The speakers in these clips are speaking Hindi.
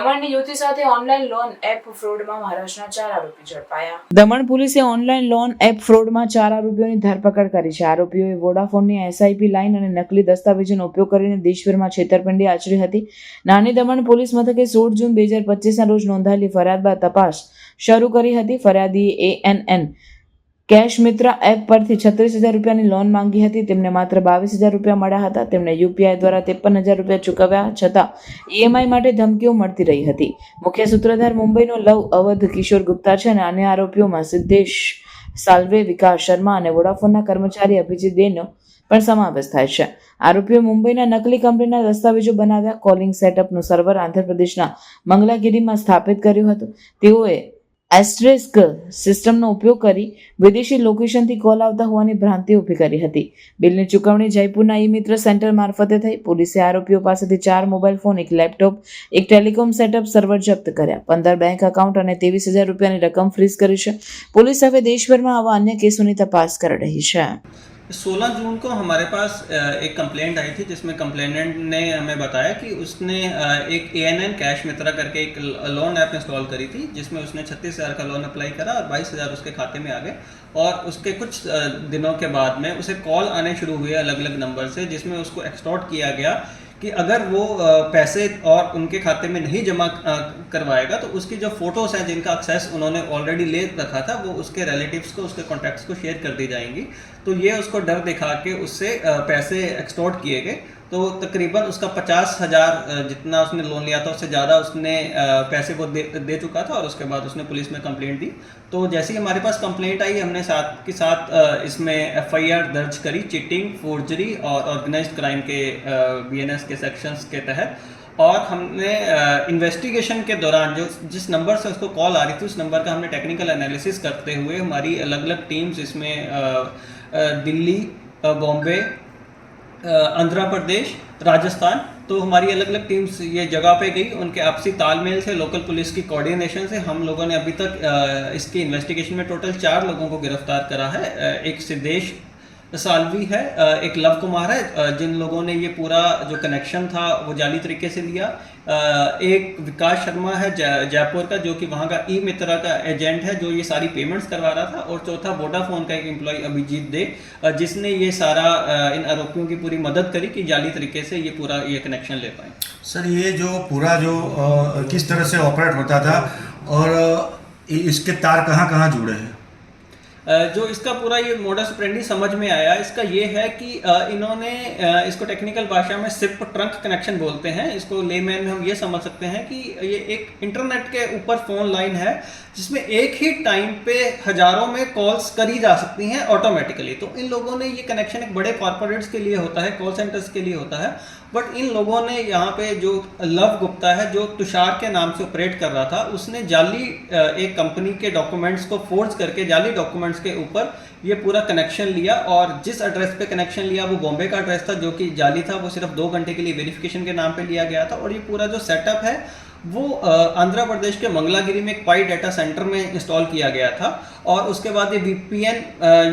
દમણની યુવતી સાથે ઓનલાઈન લોન એપ ફ્રોડમાં મહારાષ્ટ્રના 4 આરોપી ઝડપાયા। દમણ પોલીસે ઓનલાઈન લોન એપ ફ્રોડમાં 4 આરોપીઓની ધરપકડ કરી છે। આરોપીઓએ વોડાફોનની એસઆઈપી લાઇન અને નકલી દસ્તાવેજોનો ઉપયોગ કરીને દેશભરમાં છેતરપિંડી આચરી હતી। નાની દમણ પોલીસ મથકે 16 જૂન 2025ના રોજ નોંધાયેલી ફરિયાદ બાદ તપાસ શરૂ કરી હતી। ફરિયાદીએ ANN કેશ મિત્રા એપ પરથી 36,000 રૂપિયાની લોન માંગી હતી। તેમને માત્ર 22,000 રૂપિયા મળ્યા હતા। તેમણે યુપીઆઈ દ્વારા 53,000 રૂપિયા ચૂકવ્યા છતાં EMI માટે ધમકીઓ મળતી રહી હતી। મુખ્ય સૂત્રધાર મુંબઈનો લવ અવધ કિશોર ગુપ્તા છે અને અન્ય આરોપીઓમાં સિદ્ધેશ સાલ્વે, વિકાસ શર્મા અને વોડાફોનના કર્મચારી અભિજીત ડેનો પણ સમાવેશ થાય છે। આરોપીઓ મુંબઈના નકલી કંપનીના દસ્તાવેજો બનાવ્યા। કોલિંગ સેટઅપનું સર્વર આંધ્રપ્રદેશના મંગલાગીરીમાં સ્થાપિત કર્યું હતું। તેઓએ એસ્ટ્રેસ્ક સિસ્ટમનો ઉપયોગ કરી વિદેશી લોકેશનથી કોલ આવતા હોવાની ભ્રાંતિ ઊભી કરી હતી। બિલની ચૂકવણી જયપુરના ઈ-મિત્ર સેન્ટર મારફતે થઈ। પોલીસે આરોપીઓ પાસેથી 4 mobile phone, 1 laptop, 1 telecom setup server જપ્ત કર્યા। 15 બેંક એકાઉન્ટ અને 23,000 રૂપિયાની રકમ ફ્રીઝ કરી છે। પોલીસ હવે देशभर में आवा अन्य केसों की तपास कर रही है। 16 जून को हमारे पास एक कंप्लेंट आई थी जिसमें कंप्लेनेंट ने हमें बताया कि उसने एक ANN कैश मित्रा करके एक लोन ऐप इंस्टॉल करी थी जिसमें उसने 36,000 का लोन अप्लाई करा और 22,000 उसके खाते में आ गए। और उसके कुछ दिनों के बाद में उसे कॉल आने शुरू हुए अलग अलग नंबर से जिसमें उसको एक्सटॉर्ट किया गया कि अगर वो पैसे और उनके खाते में नहीं जमा करवाएगा तो उसकी जो फ़ोटोज़ हैं जिनका एक्सेस उन्होंने ऑलरेडी ले रखा था वो उसके रिलेटिव्स को, उसके कॉन्टैक्ट्स को शेयर कर दी जाएंगी। तो ये उसको डर दिखा के उससे पैसे एक्सटॉर्ट किए गए। तो तकरीबन उसका 50,000 जितना उसने लोन लिया था उससे ज़्यादा उसने पैसे वो दे चुका था और उसके बाद उसने पुलिस में कंप्लेंट दी। तो जैसे ही हमारे पास कंप्लेंट आई हमने साथ के साथ इसमें FIR दर्ज करी चीटिंग, फोर्जरी और ऑर्गेनाइज्ड क्राइम के BNS के सेक्शंस के तहत। और हमने इन्वेस्टिगेशन के दौरान जो जिस नंबर से उसको कॉल आ रही थी उस नंबर का हमने टेक्निकल एनालिसिस करते हुए हमारी अलग अलग टीम्स इसमें दिल्ली, बॉम्बे, आंध्र प्रदेश, राजस्थान, तो हमारी अलग अलग टीम्स ये जगह पे गई। उनके आपसी तालमेल से, लोकल पुलिस की कोऑर्डिनेशन से हम लोगों ने अभी तक इसकी इन्वेस्टिगेशन में टोटल 4 लोगों को गिरफ्तार करा है। एक सिद्धेश साल्वी है, एक लव कुमार है जिन लोगों ने ये पूरा जो कनेक्शन था वो जाली तरीके से लिया। एक विकास शर्मा है जयपुर का जो कि वहाँ का ई-मित्रा का एजेंट है जो ये सारी पेमेंट्स करवा रहा था। और चौथा वोडाफोन का एक एम्प्लॉय अभिजीत दे जिसने ये सारा इन आरोपियों की पूरी मदद करी कि जाली तरीके से ये पूरा ये कनेक्शन ले पाए। सर ये जो पूरा जो किस तरह से ऑपरेट होता था और इसके तार कहाँ कहाँ जुड़े हैं? जो इसका पूरा ये मोडस ऑपरेंडी समझ में आया इसका ये है कि इन्होंने इसको टेक्निकल भाषा में सिप ट्रंक कनेक्शन बोलते हैं। इसको लेमैन में हम ये समझ सकते हैं कि ये एक इंटरनेट के ऊपर फ़ोन लाइन है जिसमें एक ही टाइम पे हज़ारों में कॉल्स करी जा सकती हैं ऑटोमेटिकली। तो इन लोगों ने ये कनेक्शन एक बड़े कॉर्पोरेट्स के लिए होता है, कॉल सेंटर्स के लिए होता है। बट इन लोगों ने यहाँ पे जो लव गुप्ता है जो तुषार के नाम से ऑपरेट कर रहा था उसने जाली एक कंपनी के डॉक्यूमेंट्स को फोर्ज करके जाली डॉक्यूमेंट्स के ऊपर ये पूरा कनेक्शन लिया। और जिस एड्रेस पे कनेक्शन लिया वो बॉम्बे का एड्रेस था जो कि जाली था, वो सिर्फ 2 घंटे के लिए वेरिफिकेशन के नाम पे लिया गया था। और ये पूरा जो सेटअप है वो आंध्र प्रदेश के मंगलागिरी में एक पाई डाटा सेंटर में इंस्टॉल किया गया था। और उसके बाद ये VPN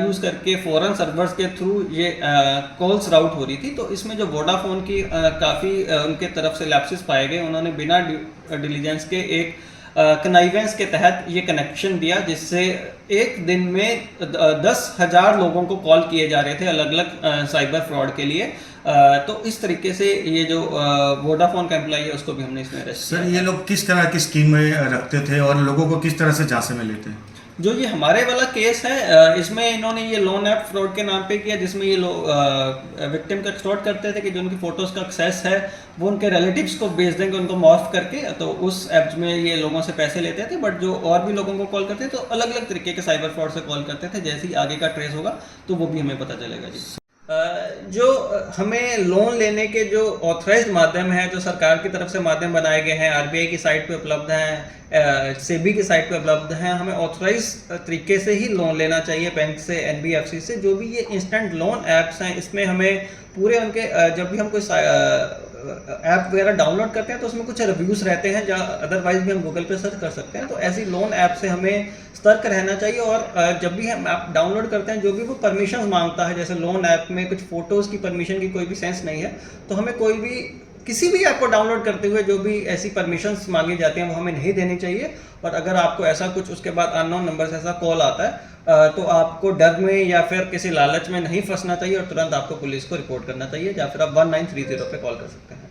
यूज़ करके फॉरेन सर्वर्स के थ्रू ये कॉल्स राउट हो रही थी। तो इसमें जो वोडाफोन की काफ़ी उनके तरफ से लैप्सेस पाए गए। उन्होंने बिना डिलीजेंस के एक कनाइवेंस के तहत ये कनेक्शन दिया जिससे एक दिन में 10,000 लोगों को कॉल किए जा रहे थे अलग अलग साइबर फ्रॉड के लिए। तो इस तरीके से ये जो वोडाफोन का एम्प्लॉय है उसको भी हमने इसमें अरेस्ट किया। सर ये लोग किस तरह की स्कीम में रखते थे और लोगों को किस तरह से झांसे में लेते हैं? जो ये हमारे वाला केस है इसमें इन्होंने ये लोन ऐप फ्रॉड के नाम पे किया जिसमें ये लोग विक्टिम को एक्सटॉर्ट करते थे कि जो उनकी फ़ोटोज़ का एक्सेस है वो उनके रिलेटिव्स को भेज देंगे उनको मॉर्फ करके। तो उस ऐप में ये लोगों से पैसे लेते थे। बट जो और भी लोगों को कॉल करते थे तो अलग अलग तरीके के साइबर फ्रॉड से कॉल करते थे। जैसे ही आगे का ट्रेस होगा तो वो भी हमें पता चलेगा जी। जो हमें लोन लेने के जो ऑथराइज्ड माध्यम है जो सरकार की तरफ से माध्यम बनाए गए हैं, RBI की साइट पे उपलब्ध हैं, सेबी की साइट पे उपलब्ध हैं। हमें ऑथराइज तरीके से ही लोन लेना चाहिए बैंक से, NBFC से। जो भी ये इंस्टेंट लोन ऐप्स हैं इसमें हमें पूरे उनके जब भी हम कोई ऐप वगैरह डाउनलोड करते हैं तो उसमें कुछ रिव्यूज़ रहते हैं जहाँ अदरवाइज भी हम गूगल पे सर्च कर सकते हैं। तो ऐसी लोन ऐप से हमें सतर्क रहना चाहिए। और जब भी हम ऐप डाउनलोड करते हैं जो भी वो परमिशन मांगता है, जैसे लोन ऐप में कुछ फ़ोटोज़ की परमिशन की कोई भी सेंस नहीं है, तो हमें कोई भी किसी भी ऐप को डाउनलोड करते हुए जो भी ऐसी परमिशंस मांगी जाती हैं वो हमें नहीं देनी चाहिए। और अगर आपको ऐसा कुछ उसके बाद अननोन नंबर से ऐसा कॉल आता है तो आपको डर में या फिर किसी लालच में नहीं फंसना चाहिए और तुरंत आपको पुलिस को रिपोर्ट करना चाहिए, या फिर आप 1930 पे कॉल कर सकते हैं।